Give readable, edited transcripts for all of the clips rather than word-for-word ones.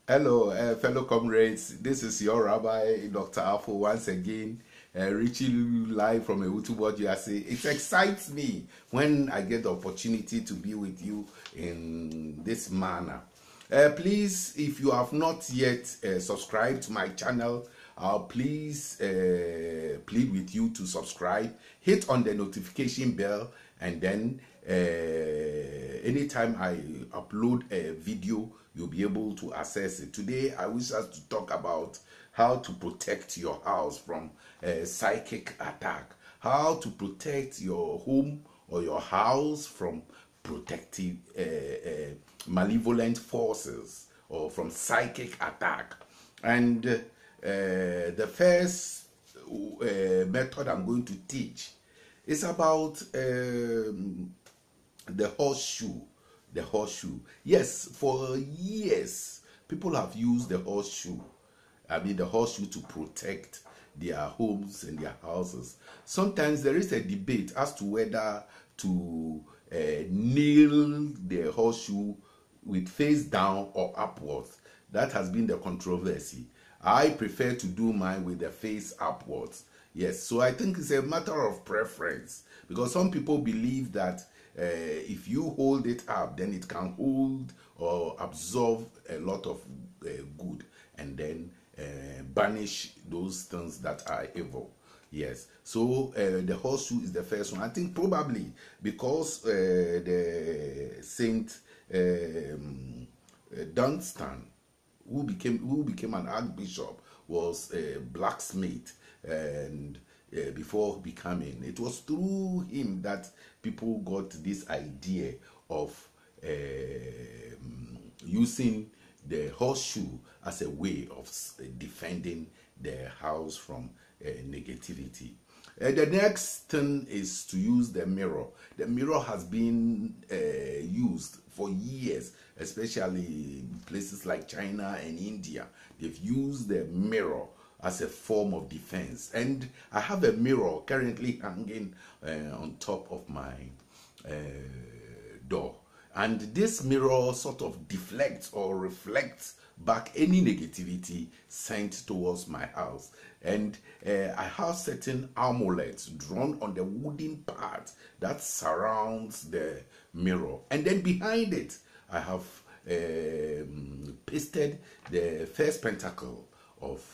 Hello, fellow comrades. This is your Rabbi, Dr. Afo, once again, reaching you live from Ewutu USA. It excites me when I get the opportunity to be with you in this manner. Please, if you have not yet subscribed to my channel, please plead with you to subscribe. Hit on the notification bell, and then anytime I upload a video, you'll be able to access it. Today, I wish us to talk about how to protect your house from psychic attack, how to protect your home or your house from protective malevolent forces or from psychic attack. And the first method I'm going to teach is about the horseshoe. The horseshoe. Yes, for years, people have used the horseshoe. The horseshoe to protect their homes and their houses. Sometimes there is a debate as to whether to nail the horseshoe with face down or upwards. That has been the controversy. I prefer to do mine with the face upwards. Yes, so I think it's a matter of preference, because some people believe that if you hold it up, then it can hold or absorb a lot of good, and then banish those things that are evil. Yes, so the horseshoe is the first one. I think probably because the Saint Dunstan, who became an archbishop, was a blacksmith, and before becoming, it was through him that people got this idea of using the horseshoe as a way of defending the house from negativity. The next thing is to use the mirror. The mirror has been used for years, especially in places like China and India. They've used the mirror as a form of defense. And I have a mirror currently hanging on top of my door. And this mirror sort of deflects or reflects back any negativity sent towards my house. And I have certain amulets drawn on the wooden part that surrounds the mirror. And then behind it, I have pasted the first pentacle of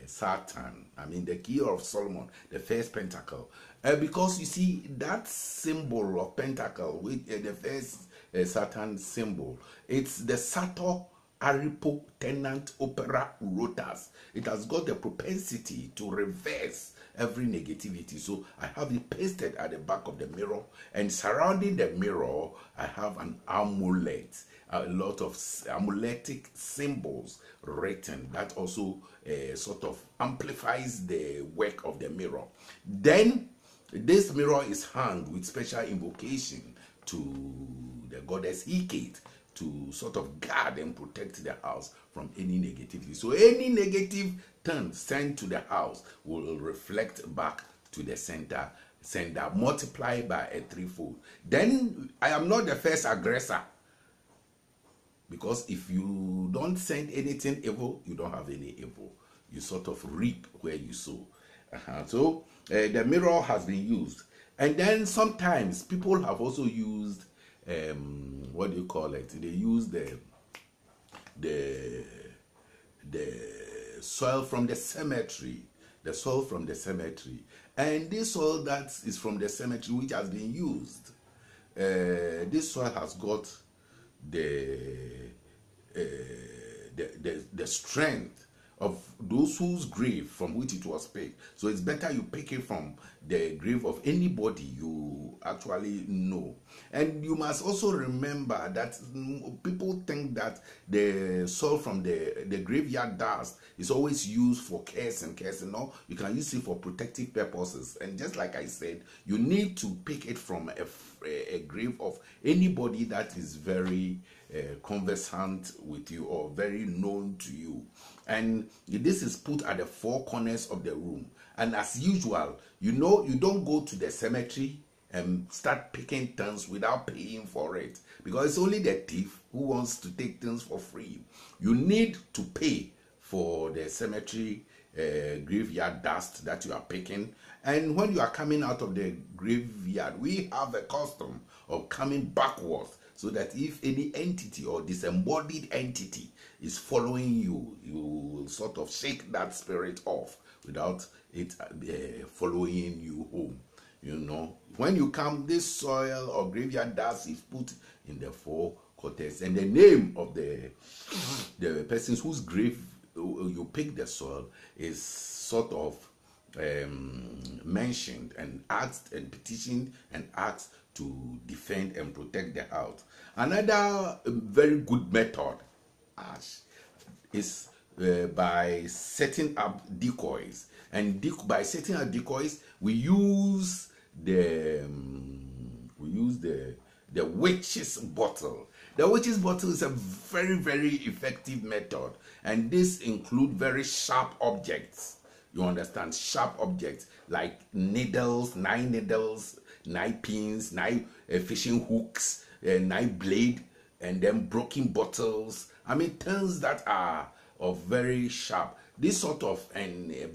Satan. The key of Solomon, the first pentacle. Because you see, that symbol of pentacle, with the first Satan symbol, it's the Sator Aripo Tenant Opera Rotas. It has got the propensity to reverse every negativity. So I have it pasted at the back of the mirror, and surrounding the mirror, I have an amulet, a lot of amuletic symbols written that also sort of amplifies the work of the mirror. Then this mirror is hung with special invocation to the goddess Hecate to sort of guard and protect the house from any negativity. So any negative turn sent to the house will reflect back to the sender, multiplied by a threefold. Then I am not the first aggressor, because if you don't send anything evil, you don't have any evil. You sort of reap where you sow. So the mirror has been used. And then sometimes people have also used what do you call it? They use the soil from the cemetery. The soil from the cemetery. And this soil that is from the cemetery, which has been used, this soil has got the strength of those whose grave from which it was picked. So it's better you pick it from the grave of anybody you actually know. And you must also remember that people think that the soil from the graveyard dust is always used for curse and curse. No, you can use it for protective purposes. And just like I said, you need to pick it from a grave of anybody that is very conversant with you or very known to you. And this is put at the four corners of the room. And as usual, you don't go to the cemetery and start picking things without paying for it, because it's only the thief who wants to take things for free. You need to pay for the cemetery graveyard dust that you are picking. And when you are coming out of the graveyard, we have a custom of coming backwards, so that if any entity or disembodied entity is following you, you will sort of shake that spirit off without it following you home. You know, when you come, this soil or graveyard dust is put in the four quarters, and the name of the persons whose grave you pick the soil is sort of mentioned and asked and petitioned and asked to defend and protect the house. Another very good method is by setting up decoys, and by setting up decoys, we use the witch's bottle. The witch's bottle is a very, very effective method, and this includes very sharp objects. You understand? Sharp objects like needles, knife pins, fishing hooks, knife blade, and then broken bottles. I mean, things that are of very sharp. This sort of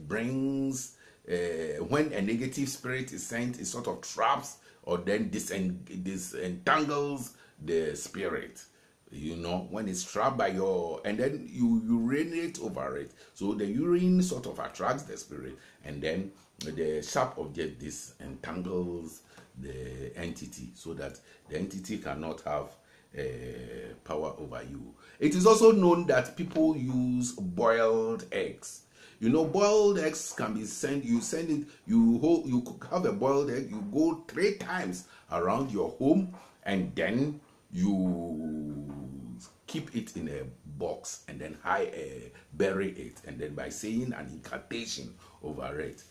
brings when a negative spirit is sent, it sort of traps or then disentangles the spirit. You know, when it's trapped by your, and then you urinate over it, so the urine sort of attracts the spirit, and then the sharp object disentangles the entity, so that the entity cannot have power over you. It is also known that people use boiled eggs. You know, boiled eggs can be sent. You send it. You have a boiled egg. You go 3 times around your home, and then you keep it in a box, and then bury it, and then by saying an incantation over it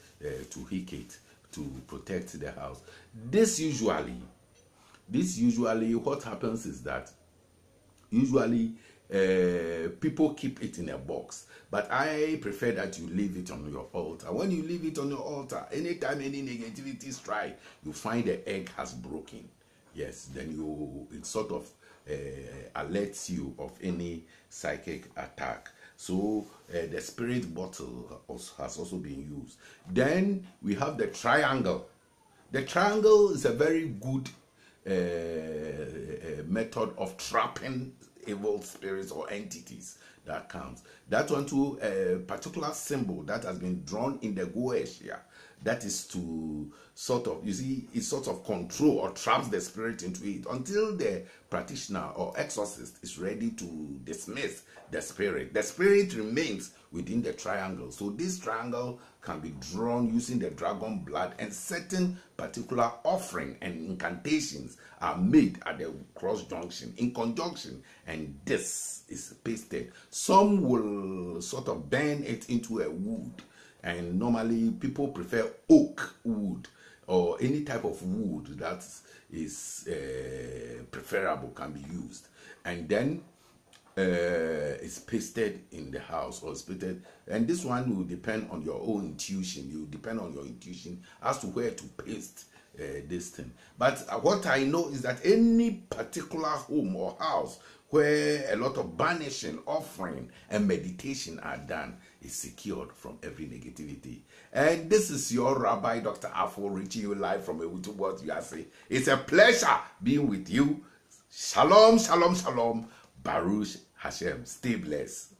to hick it, to protect the house. This usually what happens is that usually people keep it in a box, but I prefer that you leave it on your altar. When you leave it on your altar, anytime any negativity strike, you find the egg has broken. Yes, then it sort of alerts you of any psychic attack. So the spirit bottle has also been used. Then we have the triangle. The triangle is a very good method of trapping evil spirits or entities that comes. That one too, a particular symbol that has been drawn in the Goetia, that is to sort of, you see, it sort of control or traps the spirit into it until the practitioner or exorcist is ready to dismiss the spirit. The spirit remains within the triangle. So this triangle can be drawn using the dragon blood, and certain particular offering and incantations are made at the cross junction in conjunction, and this is pasted. Some will sort of burn it into a wood, and normally people prefer oak wood or any type of wood that is preferable can be used, and then it's pasted in the house or pasted, and this one will depend on your own intuition. You depend on your intuition as to where to paste this thing. But what I know is that any particular home or house where a lot of banishing, offering, and meditation are done is secured from every negativity. And this is your Rabbi Dr. Afo, reaching you live from Ewutu USA. It's a pleasure being with you. Shalom, shalom, shalom. Baruch Hashem. Stay blessed.